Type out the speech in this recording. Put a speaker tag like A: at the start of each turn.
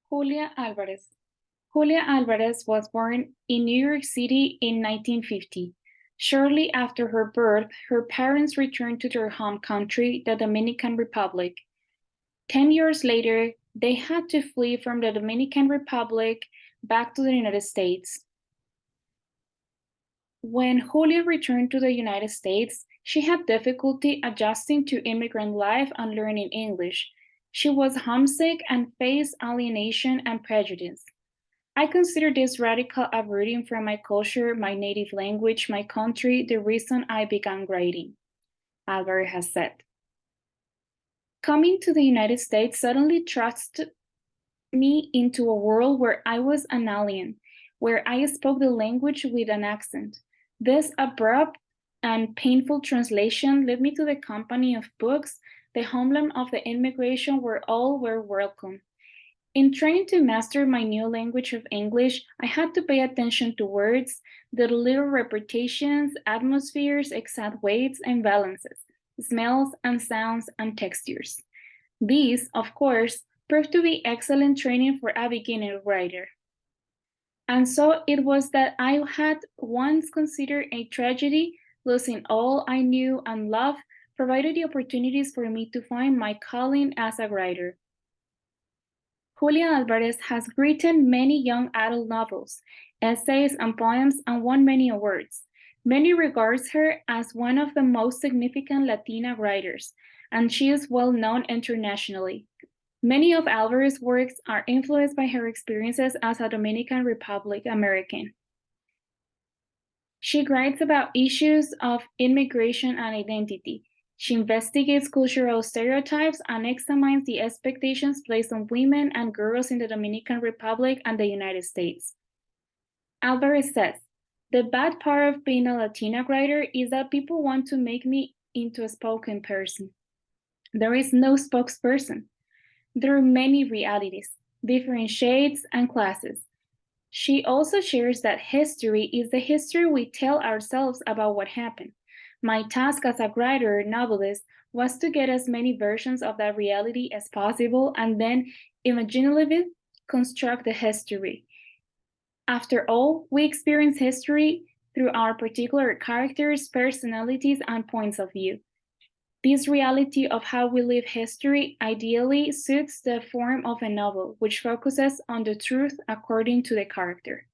A: Julia Alvarez. Julia Alvarez was born in New York City in 1950. Shortly after her birth, her parents returned to their home country, the Dominican Republic. 10 years later, they had to flee from the Dominican Republic back to the United States. When Julia returned to the United States, she had difficulty adjusting to immigrant life and learning English. She was homesick and faced alienation and prejudice. I consider this radical uprooting from my culture, my native language, my country, the reason I began writing, Alvarez has said. Coming to the United States suddenly thrust me into a world where I was an alien, where I spoke the language with an accent. This abrupt and painful translation led me to the company of books, the homeland of the immigration where all were welcome. In trying to master my new language of English, I had to pay attention to words, the little repetitions, atmospheres, exact weights and balances, smells and sounds and textures. These, of course, proved to be excellent training for a beginner writer. And so it was that I had once considered a tragedy, losing all I knew and loved, provided the opportunities for me to find my calling as a writer. Julia Alvarez has written many young adult novels, essays, and poems, and won many awards. Many regards her as one of the most significant Latina writers, and she is well known internationally. Many of Alvarez's works are influenced by her experiences as a Dominican Republic American. She writes about issues of immigration and identity. She investigates cultural stereotypes and examines the expectations placed on women and girls in the Dominican Republic and the United States. Alvarez says, "The bad part of being a Latina writer is that people want to make me into a spoken person. There is no spokesperson. There are many realities, different shades and classes." She also shares that history is the history we tell ourselves about what happened. My task as a writer novelist was to get as many versions of that reality as possible and then imaginatively construct the history. After all, we experience history through our particular characters, personalities, and points of view. This reality of how we live history ideally suits the form of a novel, which focuses on the truth according to the character.